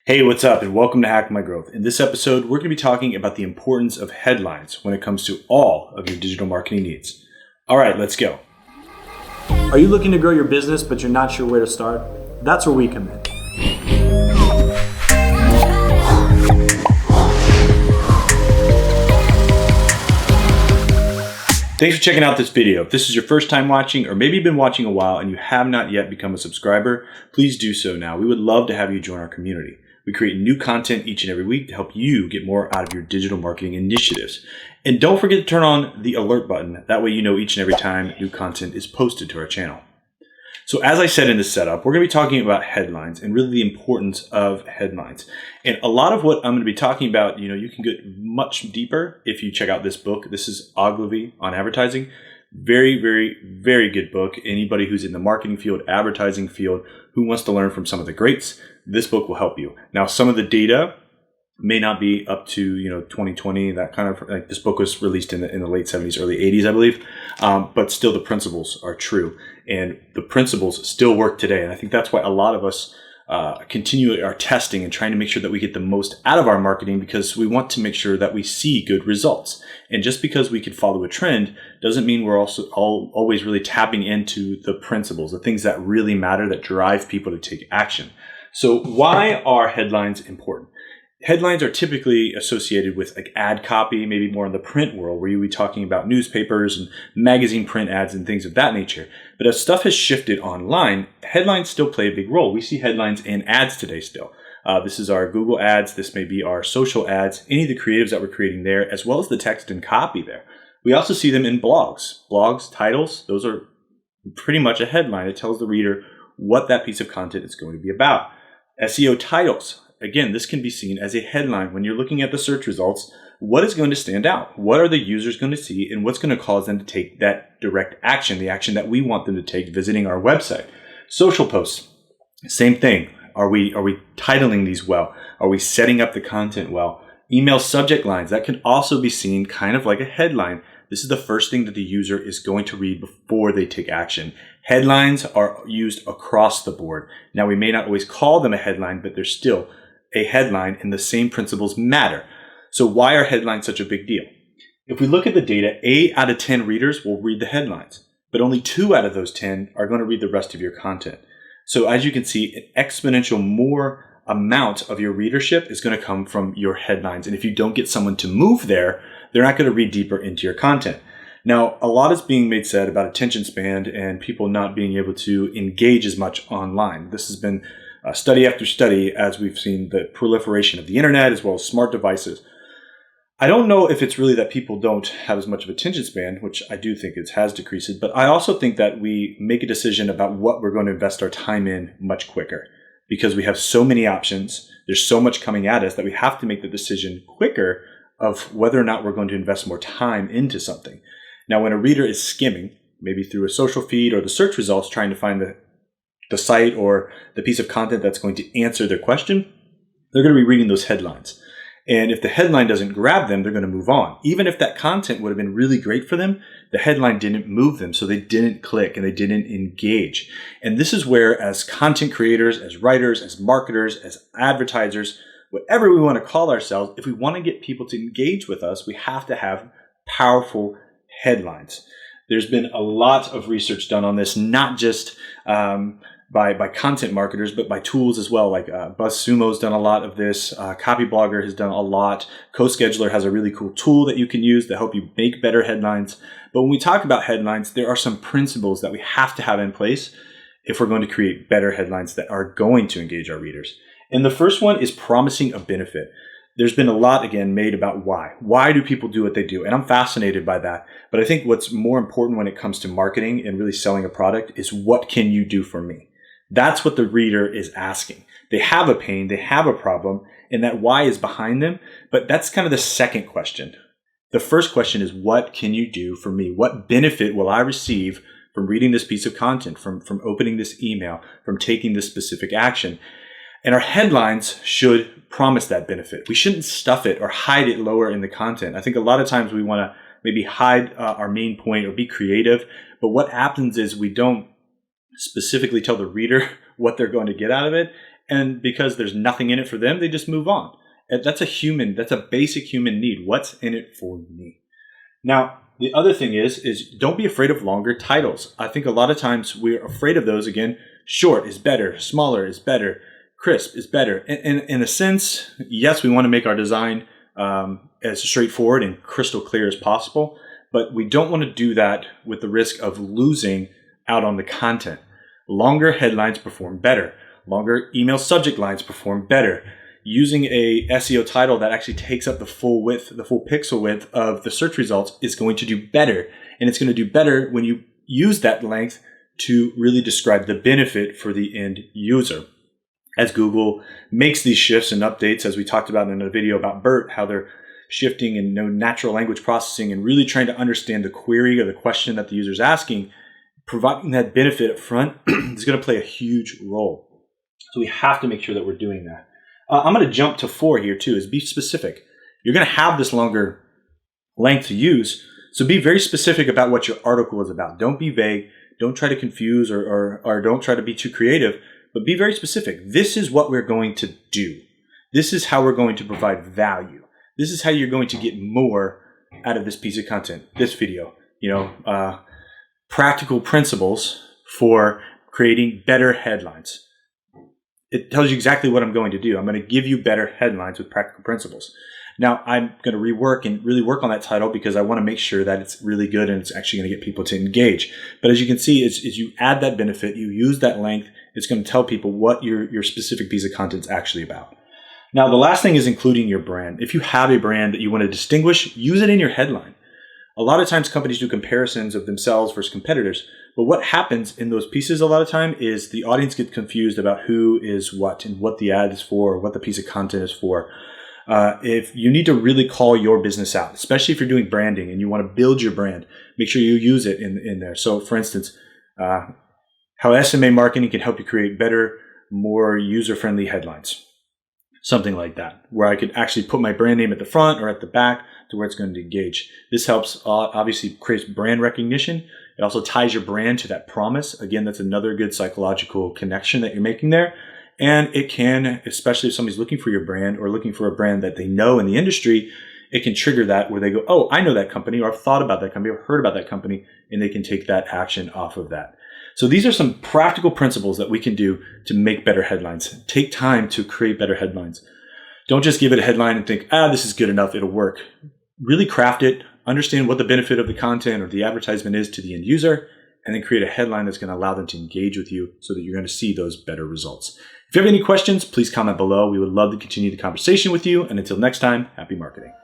Hey, what's up, and welcome to Hack My Growth. In this episode, we're going to be talking about the importance of headlines when it comes to all of your digital marketing needs. All right, let's go. Are you looking to grow your business, but you're not sure where to start? That's where we come in. Thanks for checking out this video. If this is your first time watching, or maybe you've been watching a while and you have not yet become a subscriber, please do so now. We would love to have you join our community. We create new content each and every week to help you get more out of your digital marketing initiatives. And don't forget to turn on the alert button. That way you know each and every time new content is posted to our channel. So as I said in this setup, we're going to be talking about headlines and really the importance of headlines. And a lot of what I'm going to be talking about, you can get much deeper if you check out this book. This is Ogilvy on advertising. Very, very, very good book. Anybody who's in the marketing field, advertising field, who wants to learn from some of the greats, this book will help you. Now, some of the data may not be up to 2020, that kind of, like, this book was released in the late 70s, early 80s, I believe, but still the principles are true, and the principles still work today. And I think that's why a lot of us continue our testing and trying to make sure that we get the most out of our marketing, because we want to make sure that we see good results. And just because we can follow a trend doesn't mean we're also always really tapping into the principles, the things that really matter, that drive people to take action. So why are headlines important? Headlines are typically associated with like ad copy, maybe more in the print world, where you would be talking about newspapers and magazine print ads and things of that nature. But as stuff has shifted online, headlines still play a big role. We see headlines in ads today still. This is our Google ads. This may be our social ads, any of the creatives that we're creating there, as well as the text and copy there. We also see them in blogs. Blogs, titles, those are pretty much a headline. It tells the reader what that piece of content is going to be about. SEO titles. Again, this can be seen as a headline. When you're looking at the search results, what is going to stand out? What are the users going to see, and what's going to cause them to take that direct action, the action that we want them to take visiting our website? Social posts, same thing. Are we titling these well? Are we setting up the content well? Email subject lines, that can also be seen kind of like a headline. This is the first thing that the user is going to read before they take action. Headlines are used across the board. Now, we may not always call them a headline, but they're still a headline, and the same principles matter. So why are headlines such a big deal? If we look at the data, 8 out of 10 readers will read the headlines, but only 2 out of those 10 are going to read the rest of your content. So as you can see, an exponential more amount of your readership is going to come from your headlines. And if you don't get someone to move there, they're not going to read deeper into your content. Now, a lot is being said about attention span and people not being able to engage as much online. This has been study after study as we've seen the proliferation of the internet as well as smart devices. I don't know if it's really that people don't have as much of attention span, which I do think it has decreased, but I also think that we make a decision about what we're going to invest our time in much quicker, because we have so many options. There's so much coming at us that we have to make the decision quicker of whether or not we're going to invest more time into something. Now, when a reader is skimming, maybe through a social feed or the search results, trying to find the site or the piece of content that's going to answer their question, they're going to be reading those headlines. And if the headline doesn't grab them, they're going to move on. Even if that content would have been really great for them, the headline didn't move them, so they didn't click and they didn't engage. And this is where, as content creators, as writers, as marketers, as advertisers, whatever we want to call ourselves, if we want to get people to engage with us, we have to have powerful headlines. There's been a lot of research done on this, not just by content marketers, but by tools as well. Like BuzzSumo's done a lot of this. Copyblogger has done a lot. CoScheduler has a really cool tool that you can use to help you make better headlines. But when we talk about headlines, there are some principles that we have to have in place if we're going to create better headlines that are going to engage our readers. And the first one is promising a benefit. There's been a lot, again, made about why. Why do people do what they do? And I'm fascinated by that. But I think what's more important when it comes to marketing and really selling a product is, what can you do for me? That's what the reader is asking. They have a pain, they have a problem, and that why is behind them. But that's kind of the second question. The first question is, what can you do for me? What benefit will I receive from reading this piece of content, from opening this email, from taking this specific action? And our headlines should promise that benefit. We shouldn't stuff it or hide it lower in the content. I think a lot of times we want to maybe hide our main point or be creative. But what happens is we don't specifically tell the reader what they're going to get out of it. And because there's nothing in it for them, they just move on. That's a basic human need. What's in it for me? Now, the other thing is don't be afraid of longer titles. I think a lot of times we're afraid of those. Again, short is better, smaller is better, crisp is better. And in a sense, yes, we want to make our design as straightforward and crystal clear as possible, but we don't want to do that with the risk of losing out on the content. Longer headlines perform better. Longer email subject lines perform better. Using a SEO title that actually takes up the full width, the full pixel width of the search results is going to do better. And it's going to do better when you use that length to really describe the benefit for the end user. As Google makes these shifts and updates, as we talked about in a video about BERT, how they're shifting in natural language processing and really trying to understand the query or the question that the user is asking, providing that benefit up front is going to play a huge role. So we have to make sure that we're doing that. I'm going to jump to 4 here too, is be specific. You're going to have this longer length to use, so be very specific about what your article is about. Don't be vague. Don't try to confuse or don't try to be too creative, but be very specific. This is what we're going to do. This is how we're going to provide value. This is how you're going to get more out of this piece of content, this video. Practical principles for creating better headlines. It tells you exactly what I'm going to do. I'm going to give you better headlines with practical principles. Now, I'm going to rework and really work on that title because I want to make sure that it's really good and it's actually going to get people to engage. But as you can see, as you add that benefit, you use that length, it's going to tell people what your specific piece of content is actually about. Now, the last thing is including your brand. If you have a brand that you want to distinguish, use it in your headline. A lot of times companies do comparisons of themselves versus competitors, but what happens in those pieces a lot of time is the audience gets confused about who is what and what the ad is for, or what the piece of content is for. If you need to really call your business out, especially if you're doing branding and you want to build your brand, make sure you use it in there. So for instance, how SMA marketing can help you create better, more user-friendly headlines. Something like that, where I could actually put my brand name at the front or at the back to where it's going to engage. This helps, obviously creates brand recognition. It also ties your brand to that promise. Again, that's another good psychological connection that you're making there. And it can, especially if somebody's looking for your brand or looking for a brand that they know in the industry, it can trigger that where they go, oh, I know that company, or I've thought about that company, or heard about that company, and they can take that action off of that. So these are some practical principles that we can do to make better headlines. Take time to create better headlines. Don't just give it a headline and think, this is good enough, it'll work. Really craft it, understand what the benefit of the content or the advertisement is to the end user, and then create a headline that's going to allow them to engage with you so that you're going to see those better results. If you have any questions, please comment below. We would love to continue the conversation with you. And until next time, happy marketing.